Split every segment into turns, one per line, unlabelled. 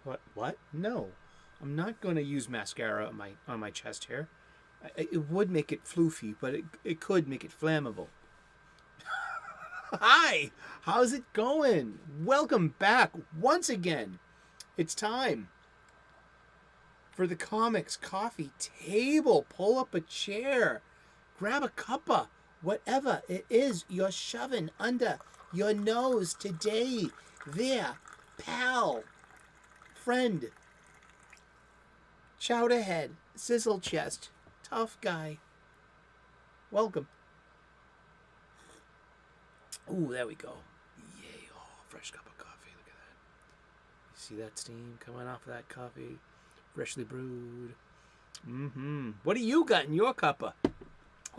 What? No, I'm not going to use mascara on my chest hair. It would make it floofy, but it could make it flammable. Hi, how's it going? Welcome back once again. It's time for the comics coffee table. Pull up a chair, grab a cuppa, whatever it is you're shoving under your nose today. There, pal, friend, chowderhead, sizzle chest, tough guy. Welcome. Ooh, there we go. Yay. Oh, fresh cup of coffee. Look at that. You see that steam coming off of that coffee? Freshly brewed. What do you got in your cuppa?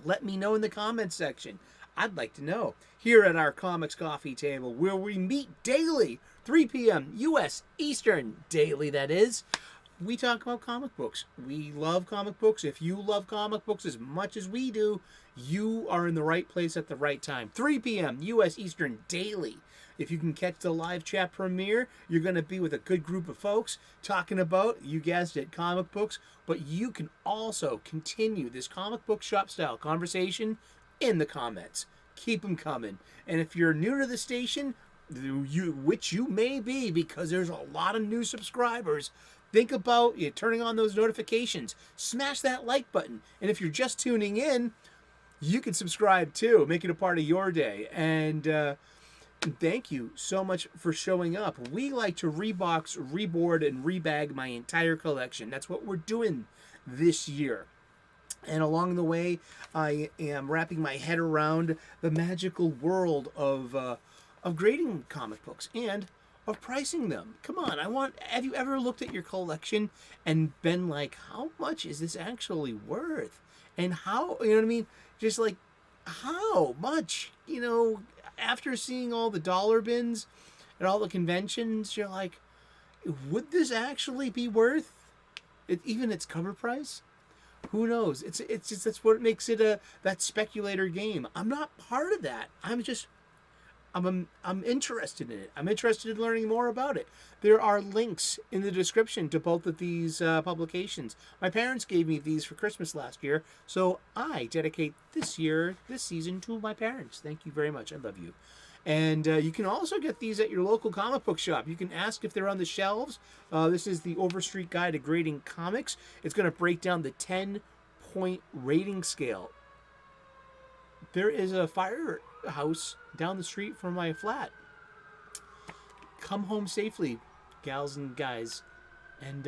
Let me know in the comments section. I'd like to know. Here at our comics coffee table, where we meet daily, 3 p.m. U.S. Eastern, daily that is, we talk about comic books. We love comic books. If you love comic books as much as we do, you are in the right place at the right time. 3 p.m. U.S. Eastern daily. If you can catch the live chat premiere, you're going to be with a good group of folks talking about, you guessed it, comic books. But you can also continue this comic book shop-style conversation in the comments. Keep them coming. And if you're new to the station, which you may be because there's a lot of new subscribers, think about turning on those notifications. Smash that like button. And if you're just tuning in, you can subscribe too. Make it a part of your day. And thank you so much for showing up. We like to rebox, reboard, and rebag my entire collection. That's what we're doing this year. And along the way, I am wrapping my head around the magical world of grading comic books and of pricing them. Come on, have you ever looked at your collection and been like, how much is this actually worth? And how, you know what I mean? Just like, how much? After seeing all the dollar bins at all the conventions, you're like, would this actually be worth even its cover price? Who knows? It's just, that's what makes it that speculator game. I'm not part of that. I'm interested in it. I'm interested in learning more about it. There are links in the description to both of these publications. My parents gave me these for Christmas last year, so I dedicate this season to my parents. Thank you very much. I love you. And you can also get these at your local comic book shop. You can ask if they're on the shelves. This is the Overstreet Guide to Grading Comics. It's going to break down the 10-point rating scale. There is a firehouse down the street from my flat. Come home safely, gals and guys, and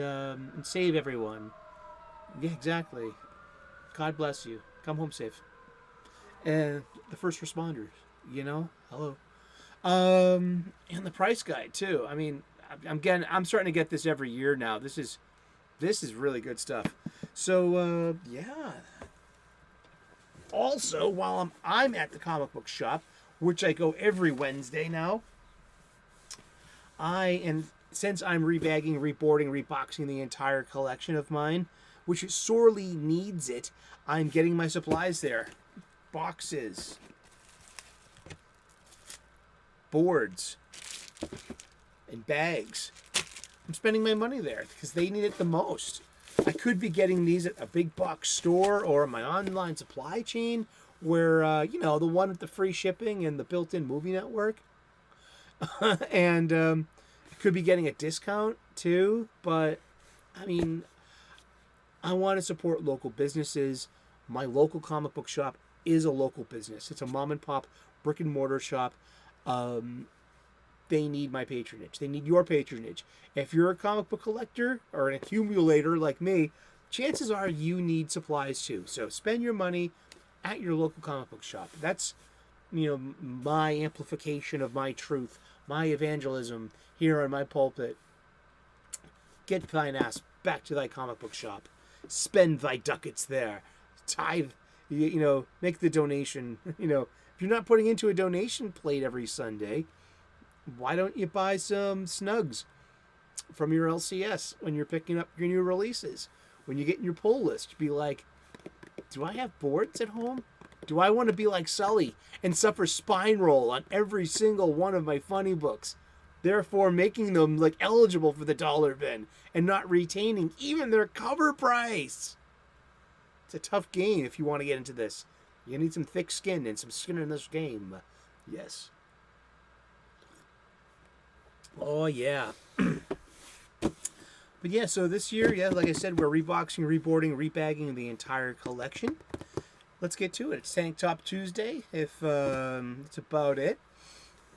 save everyone. Yeah, exactly. God bless you. Come home safe. And the first responders, hello. And the price guide too. I mean, I'm starting to get this every year now. This is really good stuff. So yeah. Also, while I'm at the comic book shop, which I go every Wednesday now, since I'm rebagging, reboarding, reboxing the entire collection of mine, which sorely needs it, I'm getting my supplies there. Boxes, boards, and bags. I'm spending my money there because they need it the most. I could be getting these at a big box store or my online supply chain where, the one with the free shipping and the built-in movie network. And I could be getting a discount too. But, I mean, I want to support local businesses. My local comic book shop is a local business. It's a mom and pop brick and mortar shop. They need my patronage. They need your patronage. If you're a comic book collector or an accumulator like me, chances are you need supplies too. So spend your money at your local comic book shop. That's, my amplification of my truth, my evangelism here on my pulpit. Get thine ass back to thy comic book shop. Spend thy ducats there. Tithe, make the donation. If you're not putting into a donation plate every Sunday, why don't you buy some snugs from your LCS when you're picking up your new releases? When you get in your pull list, be like, do I have boards at home? Do I want to be like Sully and suffer spine roll on every single one of my funny books? therefore making them like eligible for the dollar bin and not retaining even their cover price. It's a tough game if you want to get into this. You need some thick skin and some skin in this game. Yes. Oh, yeah. But yeah, so this year, yeah, like I said, we're reboxing, reboarding, rebagging the entire collection. Let's get to it. It's Tank Top Tuesday, if it's about it.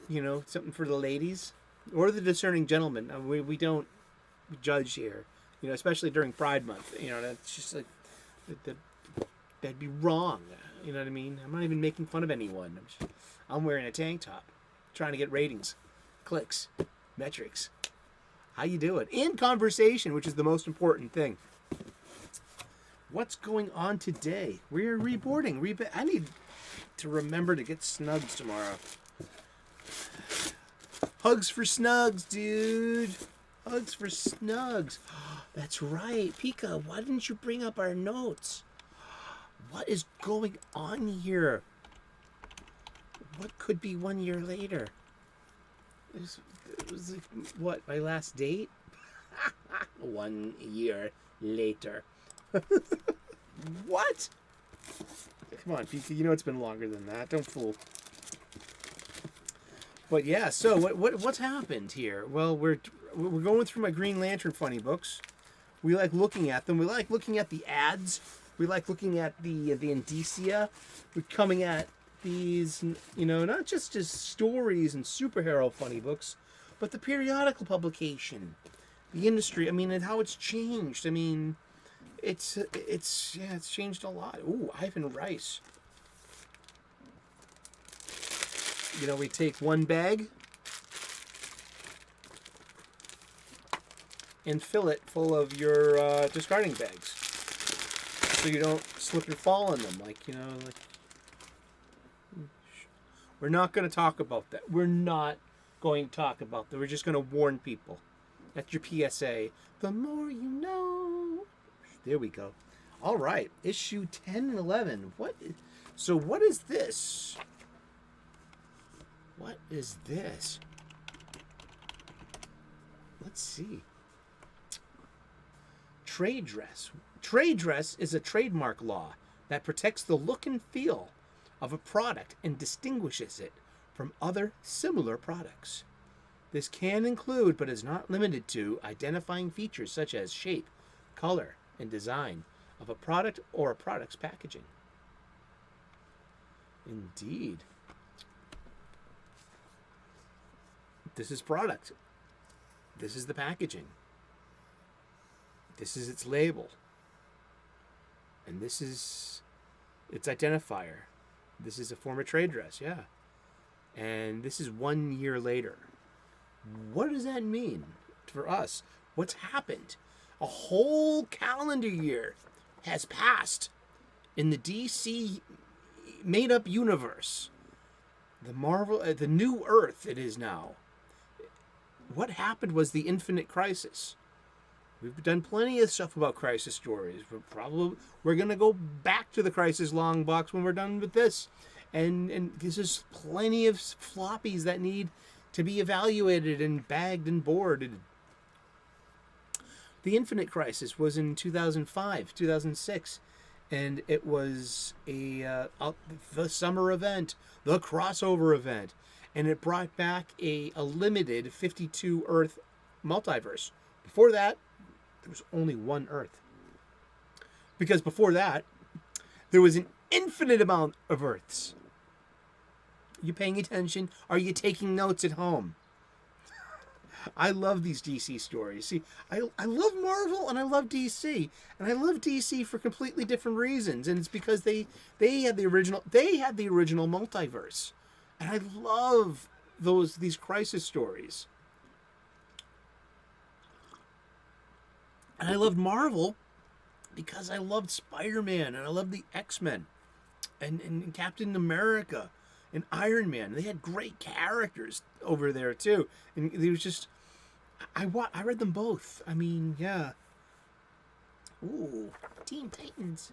You know, something for the ladies or the discerning gentlemen. We don't judge here, you know, especially during Pride Month. You know, that's just like, that'd be wrong. You know what I mean? I'm not even making fun of anyone. I'm wearing a tank top, trying to get ratings, clicks, metrics. How you do it? And conversation, which is the most important thing. What's going on today? We're reboarding. I need to remember to get Snugs tomorrow. Hugs for Snugs, dude. Hugs for Snugs. That's right. Pika, why didn't you bring up our notes? What is going on here? What could be 1 year later? It was like, what, my last date? 1 year later. What? Come on, Pika. You know it's been longer than that. Don't fool. But yeah, so what's happened here? Well, we're going through my Green Lantern funny books. We like looking at them. We like looking at the ads. We like looking at the indicia. We're coming at these, you know, not just as stories and superhero funny books, but the periodical publication, the industry. I mean, and how it's changed. I mean, it's changed a lot. Ooh, Ivan Rice. You know, we take one bag and fill it full of your discarding bags, so you don't slip and fall in them. Like, you know, like, we're not going to talk about that. We're not going to talk about that. We're just going to warn people. That's your PSA. The more you know. There we go. All right, issue 10 and 11. What is this? What is this? Let's see. Trade dress. Trade dress is a trademark law that protects the look and feel of a product and distinguishes it from other similar products. This can include, but is not limited to, identifying features such as shape, color, and design of a product or a product's packaging. Indeed. This is product. This is the packaging. This is its label. And this is its identifier. This is a form of trade dress, yeah. And this is 1 year later. What does that mean for us? What's happened? A whole calendar year has passed in the DC made-up universe. The Marvel, the new Earth it is now. What happened was the Infinite Crisis. We've done plenty of stuff about crisis stories. We're gonna go back to the Crisis long box when we're done with this, and this is plenty of floppies that need to be evaluated and bagged and boarded. The Infinite Crisis was in 2005, 2006, and it was the summer event, the crossover event, and it brought back a limited 52 Earth multiverse. Before that, there was only one Earth. Because before that, there was an infinite amount of Earths. You paying attention? Are you taking notes at home? I love these DC stories. See, I love Marvel and I love DC. And I love DC for completely different reasons. And it's because they had the original multiverse. And I love these crisis stories. And I loved Marvel because I loved Spider-Man and I loved the X-Men and Captain America and Iron Man. They had great characters over there too. And it was just, I read them both. I mean, yeah. Ooh, Teen Titans.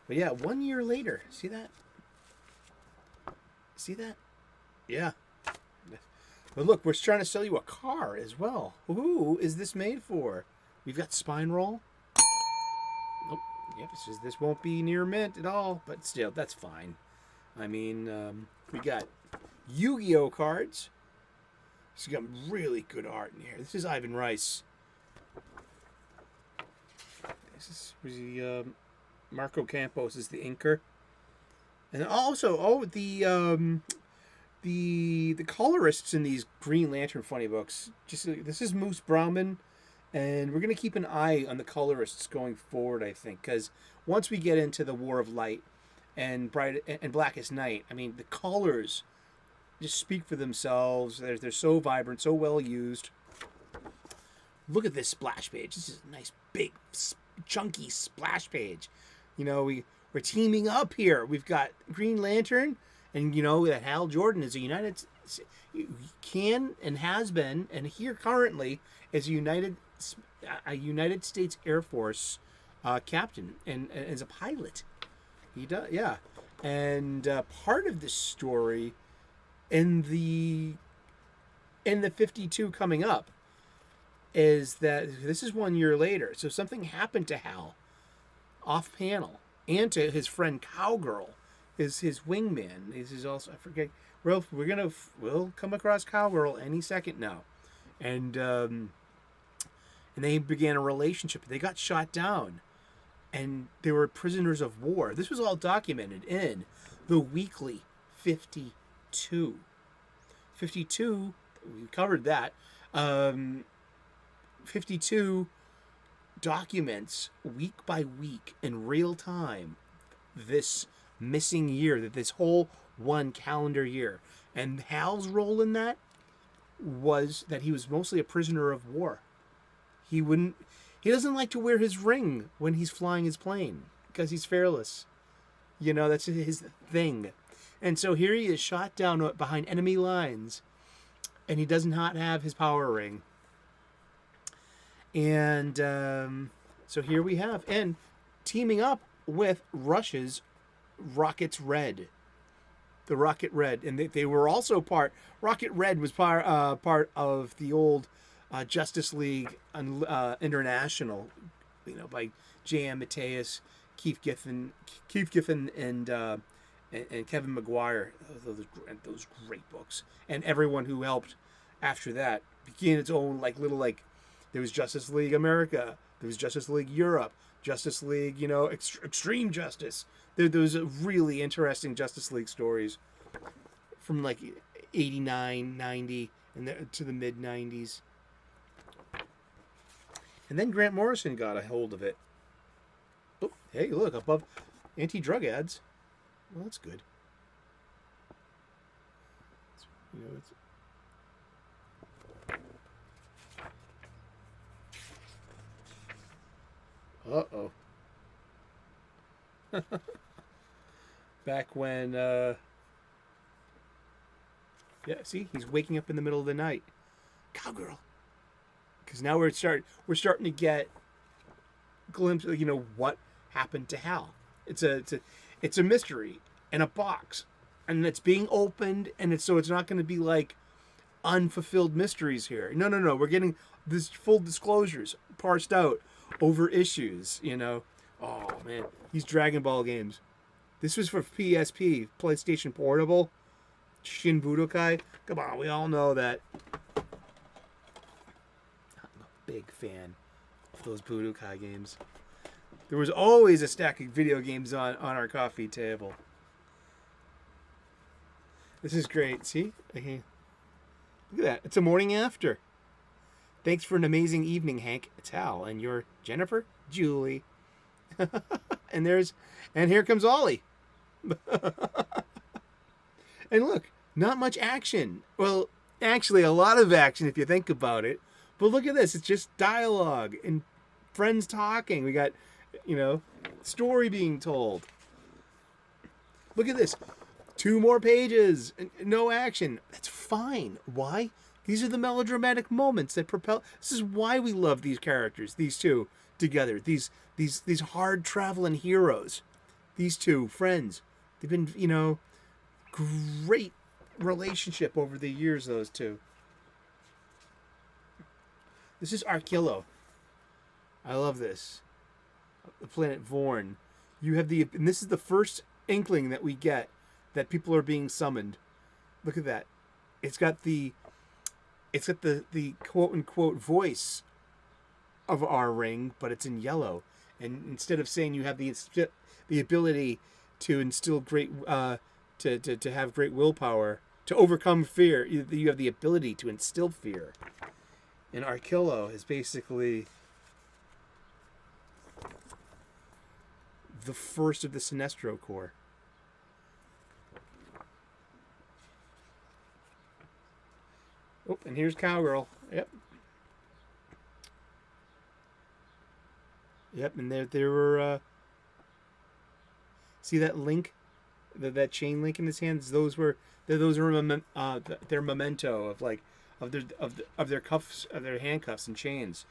But yeah, 1 year later. See that? See that? Yeah. But look, we're trying to sell you a car as well. Who is this made for? We've got spine roll. Nope. Yep, it says this won't be near mint at all, but still, that's fine. I mean, we got Yu-Gi-Oh cards. It's got really good art in here. This is Ivan Rice. This is Marco Campos is the inker. And also, the colorists in these Green Lantern funny books. This is Moose Brauman, and we're gonna keep an eye on the colorists going forward. I think because once we get into the War of Light and Blackest Night, I mean the colors just speak for themselves. They're so vibrant, so well used. Look at this splash page. This is a nice big chunky splash page. You know, we're teaming up here. We've got Green Lantern, and you know that Hal Jordan is can and has been, and here currently is a United States Air Force captain and as a pilot. He does, yeah. And part of this story in the 52 coming up is that this is 1 year later. So something happened to Hal off panel and to his friend Cowgirl, is his wingman. This is also, I forget. We'll come across Cowgirl any second now, and they began a relationship. They got shot down, and they were prisoners of war. This was all documented in the Weekly 52. 52, we covered that. 52 documents week by week in real time this missing year, that this whole one calendar year. And Hal's role in that was that he was mostly a prisoner of war. He doesn't like to wear his ring when he's flying his plane because he's fearless. You know, that's his thing. And so here he is shot down behind enemy lines, and he does not have his power ring. And so here we have, and teaming up with Russia's Rockets Red. The Rocket Red. And they were also Rocket Red was part of the old Justice League International, you know, by J.M. Mateus, Keith Giffen, and Kevin Maguire. Those great books. And everyone who helped after that became its own there was Justice League America, there was Justice League Europe, Justice League, you know, Extreme Justice. There was really interesting Justice League stories from 89, 90, and to the mid-90s. And then Grant Morrison got a hold of it. Oh, hey, look, above anti-drug ads. Well, that's good. You know, uh-oh. Back when, yeah, see, he's waking up in the middle of the night. Cowgirl. Because now we're starting to get a glimpse of, you know, what happened to Hal. It's a mystery in a box, and it's being opened, and it's not going to be like unfulfilled mysteries here. No. We're getting this full disclosures parsed out over issues, you know. Oh, man. These Dragon Ball games. This was for PSP, PlayStation Portable. Shin Budokai. Come on, we all know that. I'm a big fan of those Budokai games. There was always a stack of video games on our coffee table. This is great. See? Okay. Look at that. It's a morning after. Thanks for an amazing evening, Hank. It's Hal, and you're Jennifer, Julie. and here comes Ollie. And look, not much action. Well, actually a lot of action if you think about it. But look at this. It's just dialogue and friends talking. We got, you know, story being told. Look at this. 2 more pages. No action. That's fine. Why? These are the melodramatic moments that propel. This is why we love these characters, these two together. These hard traveling heroes. These two friends. They've been, you know, great relationship over the years, those two. This is Arkillo. I love this. The planet Vorn. You have and this is the first inkling that we get that people are being summoned. Look at that. It's got the quote unquote voice of our ring, but it's in yellow. And instead of saying you have the ability to instill great to have great willpower to overcome fear, you have the ability to instill fear. And Arkillo is basically the first of the Sinestro Corps. Oh, and here's Cowgirl. Yep. Yep, and there were see that link, that chain link in his hands. Those are their memento of their cuffs, of their handcuffs and chains.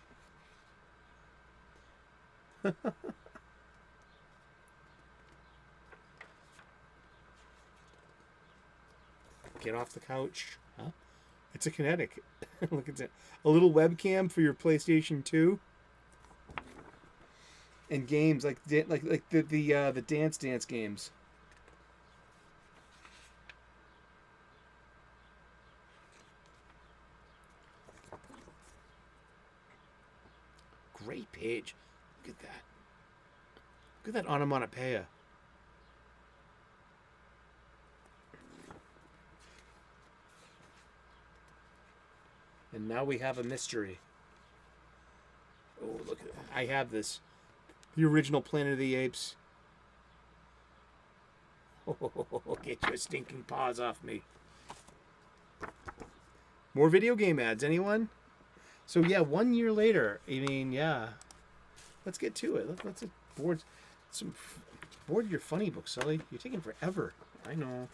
Get off the couch, huh? It's a kinetic. Look at that. A little webcam for your PlayStation 2. And games like the Dance Dance games. Great page. Look at that. Look at that onomatopoeia. And now we have a mystery. Oh, look at that. I have this. The original Planet of the Apes. Oh, get your stinking paws off me. More video game ads, anyone? So yeah, 1 year later, I mean, yeah. Let's get to it. Let's board your funny book, Sully. You're taking forever. I know.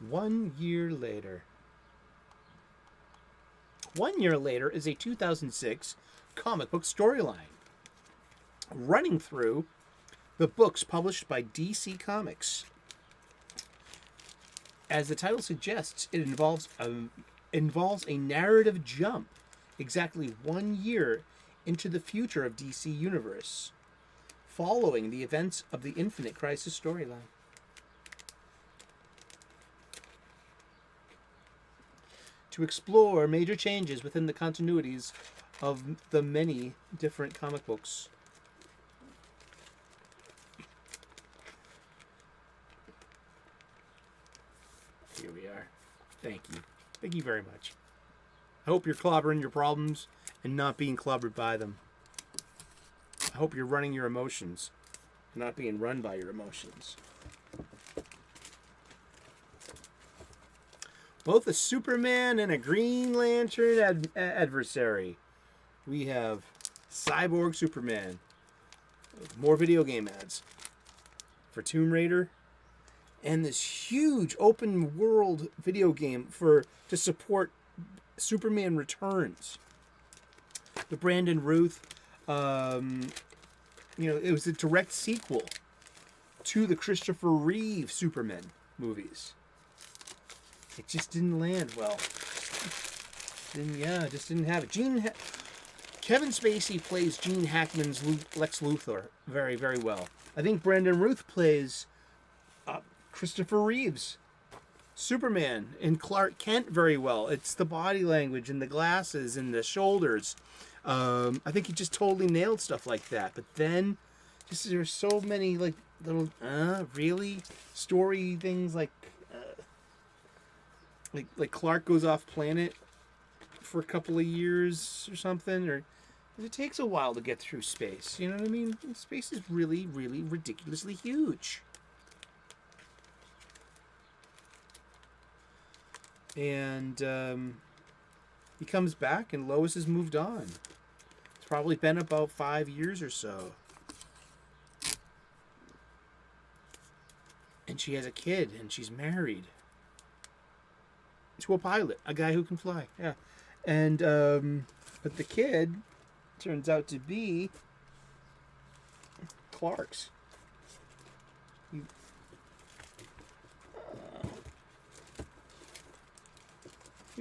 One year later. 1 year later is a 2006 comic book storyline running through the books published by DC Comics. As the title suggests, it involves a narrative jump exactly 1 year into the future of DC Universe, following the events of the Infinite Crisis storyline. To explore major changes within the continuities of the many different comic books. Here we are. Thank you. Thank you very much. I hope you're clobbering your problems and not being clobbered by them. I hope you're running your emotions and not being run by your emotions. Both a Superman and a Green Lantern adversary. We have Cyborg Superman. More video game ads for Tomb Raider. And this huge open world video game to support Superman Returns. The Brandon Routh, it was a direct sequel to the Christopher Reeve Superman movies. It just didn't land well. Just didn't have it. Kevin Spacey plays Gene Hackman's Lex Luthor very, very well. I think Brandon Routh plays Christopher Reeve's Superman and Clark Kent very well. It's the body language and the glasses and the shoulders. I think he just totally nailed stuff like that. But then, there's so many little really story things like Clark goes off planet for a couple of years or something, or it takes a while to get through space. You know what I mean? Space is really, really ridiculously huge. And he comes back, and Lois has moved on. It's probably been about 5 years or so. And she has a kid, and she's married to a pilot, a guy who can fly. Yeah. And but the kid turns out to be Clark's.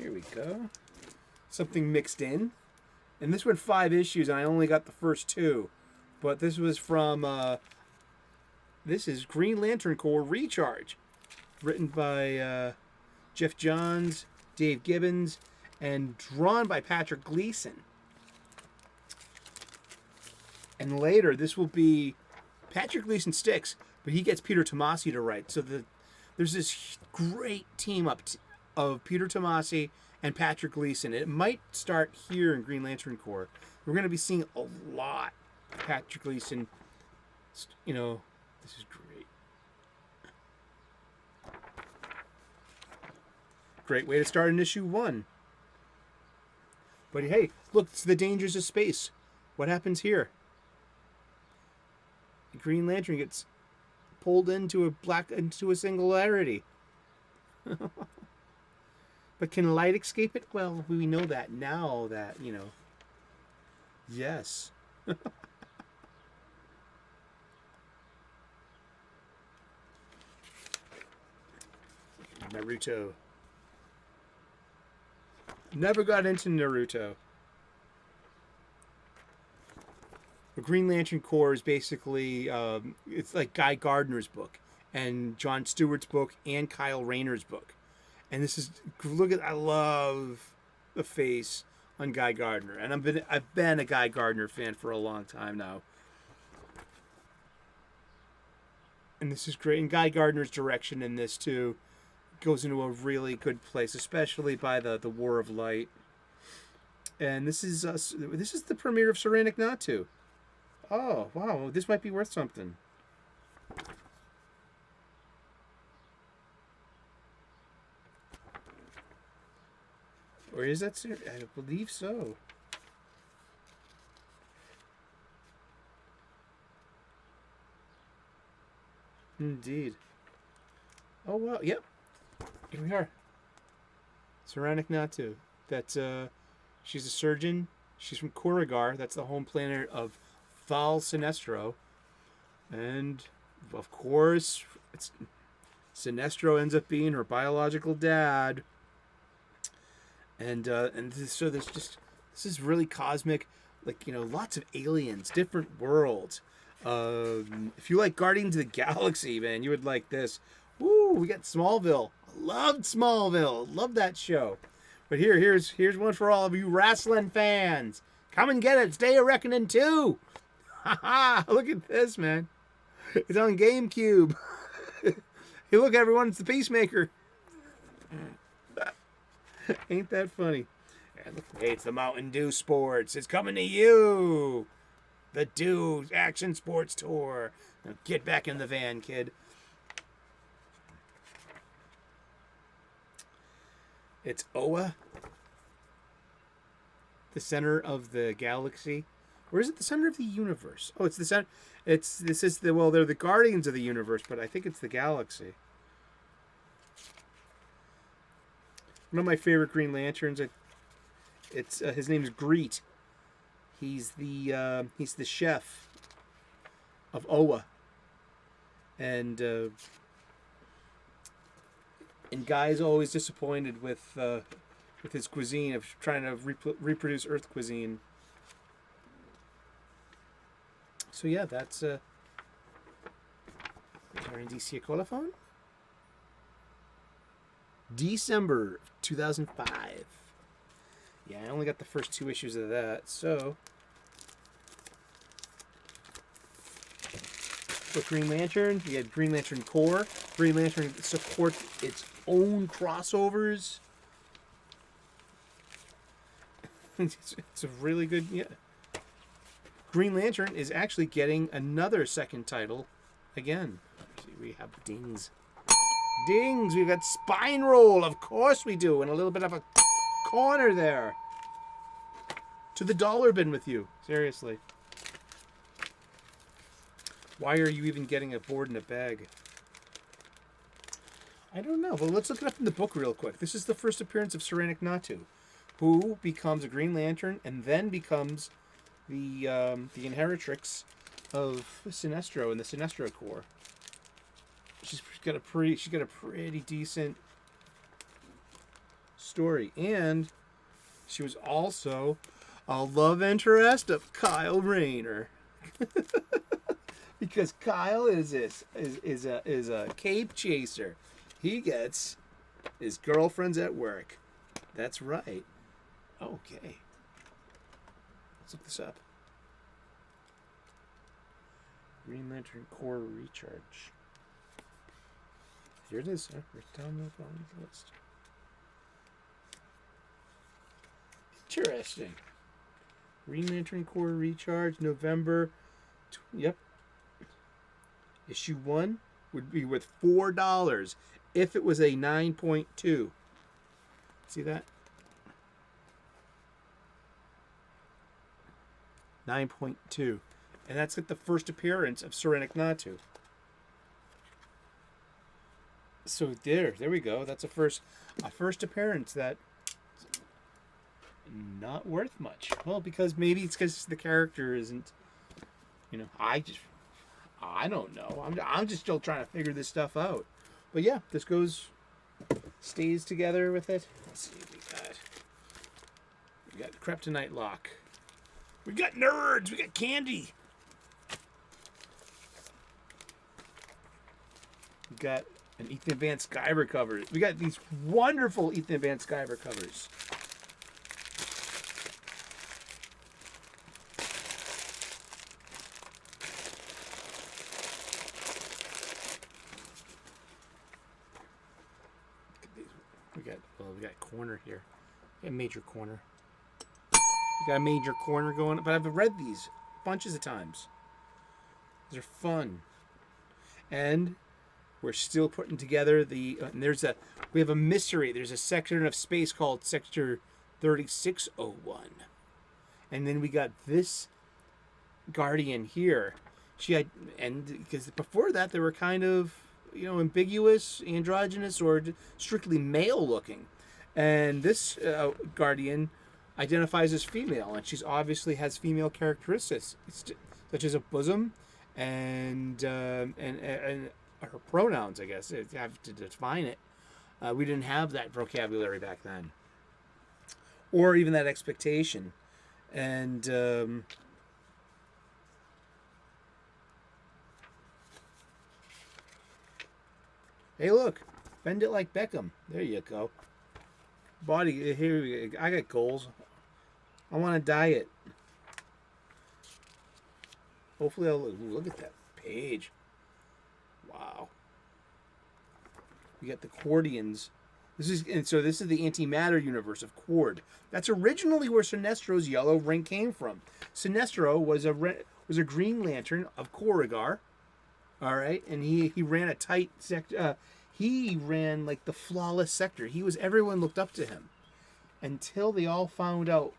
Here we go. Something mixed in. And this went 5 issues, and I only got the first 2. But this was from, this is Green Lantern Corps Recharge. Written by Jeff Johns, Dave Gibbons, and drawn by Patrick Gleason. And later, this will be Patrick Gleason sticks, but he gets Peter Tomasi to write. So there's this great team up of Peter Tomasi and Patrick Gleason. It might start here in Green Lantern Corps. We're going to be seeing a lot of Patrick Gleason. You know, this is great. Great way to start in issue 1. But hey, look, it's the dangers of space. What happens here? The Green Lantern gets pulled into a singularity. But can light escape it? Well, we know that now that, you know. Yes. Naruto. Never got into Naruto. The Green Lantern Corps is basically, it's like Guy Gardner's book, and John Stewart's book, and Kyle Rayner's book. And this is, look at, I love the face on Guy Gardner. And I've been a Guy Gardner fan for a long time now. And this is great. And Guy Gardner's direction in this, too, goes into a really good place, especially by the War of Light. And this is the premiere of Saranic Natu. Oh, wow, this might be worth something. Or is that serious? I believe so. Indeed. Oh, wow, yep. Here we are. Saranic Natu. That's, she's a surgeon. She's from Kurigar. That's the home planet of Val Sinestro. And, of course, Sinestro ends up being her biological dad. And so there's just, this is really cosmic, like, you know, lots of aliens, different worlds. If you like Guardians of the Galaxy, man, you would like this. Woo, we got Smallville. I loved Smallville. Love that show. But here's one for all of you wrestling fans. Come and get it. It's Day of Reckoning 2. Ha! Look at this, man. It's on GameCube. Hey, look, everyone, it's the Peacemaker. Ain't that funny? And look, hey, it's the Mountain Dew Sports. It's coming to you. The Dew Action Sports Tour. Now get back in the van, kid. It's Oa, the center of the galaxy. Or is it the center of the universe? Oh, it's the center. They're the guardians of the universe, but I think it's the galaxy. One of my favorite Green Lanterns. It's his name's Greet. He's the chef of Oa, and Guy's always disappointed with his cuisine of trying to reproduce Earth cuisine. So yeah, that's R&DC colophone. December 2005. Yeah, I only got the first 2 issues of that, so for Green Lantern, you had Green Lantern Corps. Green Lantern supports its own crossovers. It's a really good, yeah. Green Lantern is actually getting another second title again. See, we have dings. Dings! We've got Spine Roll, of course we do, and a little bit of a corner there. To the dollar bin with you. Seriously. Why are you even getting a board in a bag? I don't know. Well, let's look it up in the book real quick. This is the first appearance of Saranic Natu, who becomes a Green Lantern and then becomes the inheritrix of Sinestro in the Sinestro Corps. She's got a pretty decent story. And she was also a love interest of Kyle Rayner. Because Kyle is a cape chaser. He gets his girlfriends at work. That's right. Okay. Let's look this up. Green Lantern Core Recharge. Here it is. Right down the bottom of the list. Interesting. Green Lantern Core Recharge, November. Yep. Issue 1 would be worth $4 if it was a 9.2. See that? 9.2. And that's like the first appearance of Serenic Natu. So there we go. That's a first appearance that not worth much. Well, because maybe it's because the character isn't, I don't know. I'm just still trying to figure this stuff out. But yeah, this stays together with it. Let's see what we got Kryptonite Lock. We got nerds. We got candy. We got an Ethan Van Sciver cover. We got these wonderful Ethan Van Sciver covers. We got corner here. We got major corner. We got a major corner going, but I've read these bunches of times. These are fun. And we're still putting together and we have a mystery. There's a section of space called Sector 3601. And then we got this Guardian here. Because before that they were kind of, ambiguous, androgynous, or strictly male looking. And this Guardian identifies as female, and she's obviously has female characteristics, such as a bosom and her pronouns, I guess. You have to define it. We didn't have that vocabulary back then, or even that expectation. And hey, look, bend it like Beckham. There you go. Body, here, I got goals. I want to diet. Hopefully look at that page. Wow. We got the Cordians. This is the antimatter universe of Cord. That's originally where Sinestro's yellow ring came from. Sinestro was a Green Lantern of Corrigar. All right, and he ran a tight sector. He ran like the flawless sector. Everyone looked up to him until they all found out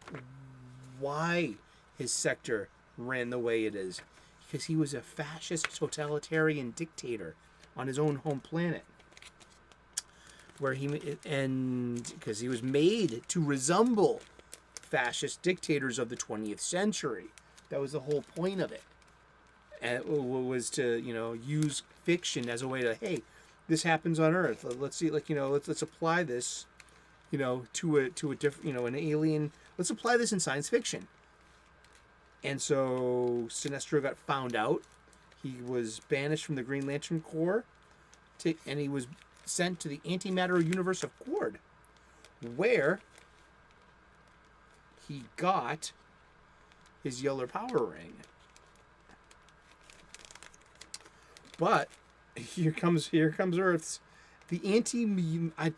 why his sector ran the way it is. Because he was a fascist totalitarian dictator on his own home planet. Because he was made to resemble fascist dictators of the 20th century. That was the whole point of it. And it was to, use fiction as a way to, hey, this happens on Earth. Let's see, let's apply this, to a different, an alien. Let's apply this in science fiction. And so Sinestro got found out. He was banished from the Green Lantern Corps, and he was sent to the antimatter universe of Cord, where he got his yellow power ring. But here comes Earth's I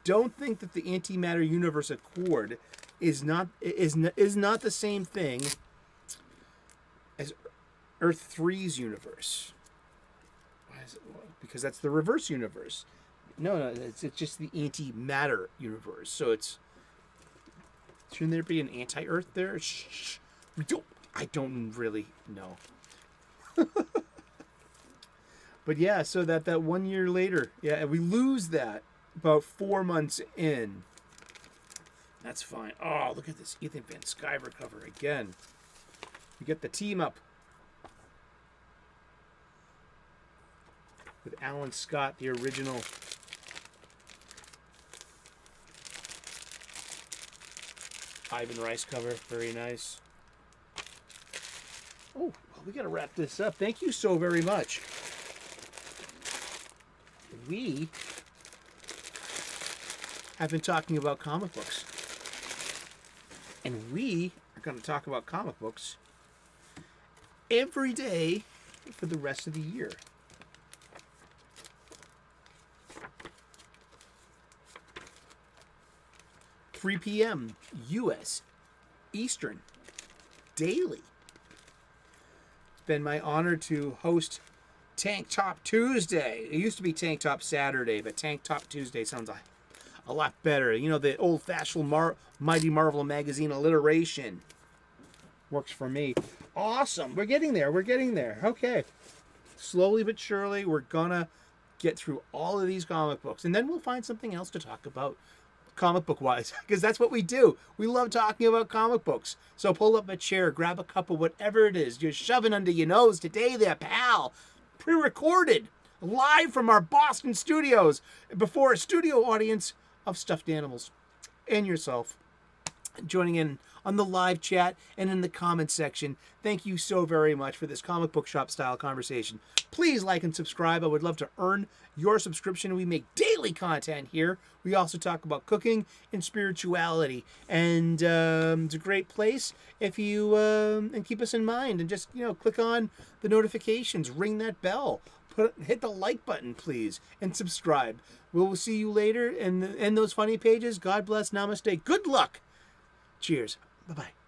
don't think that the antimatter universe of Cord is not the same thing as Earth 3's universe. Why is it? Because that's the reverse universe. No, it's just the antimatter universe. So shouldn't there be an anti-Earth there? Shh. I don't really know. But yeah, so that 1 year later, we lose that about 4 months in. That's fine. Oh, look at this Ethan Van Sciver cover again. We get the team up with Alan Scott, the original Ivan Rice cover, very nice. Oh, well, we got to wrap this up. Thank you so very much. We have been talking about comic books. And we are going to talk about comic books every day for the rest of the year. $3 p.m. U.S. Eastern daily. It's been my honor to host Tank Top Tuesday. It used to be Tank Top Saturday, but Tank Top Tuesday sounds a lot better. You know, the old-fashioned Mighty Marvel magazine alliteration works for me. Awesome. We're getting there. We're getting there. Okay. Slowly but surely, we're going to get through all of these comic books, and then we'll find something else to talk about comic book wise, because that's what we do. We love talking about comic books. So pull up a chair, grab a cup of whatever it is you're shoving under your nose today there, pal. Pre-recorded, live from our Boston studios, before a studio audience of stuffed animals and yourself, joining in on the live chat and in the comments section. Thank you so very much for this comic book shop style conversation. Please like and subscribe. I would love to earn your subscription. We make daily content here. We also talk about cooking and spirituality, and it's a great place if you and keep us in mind, and just click on the notifications, ring that bell, hit the like button, please, and subscribe. We'll see you later in those funny pages. God bless. Namaste. Good luck. Cheers. Bye-bye.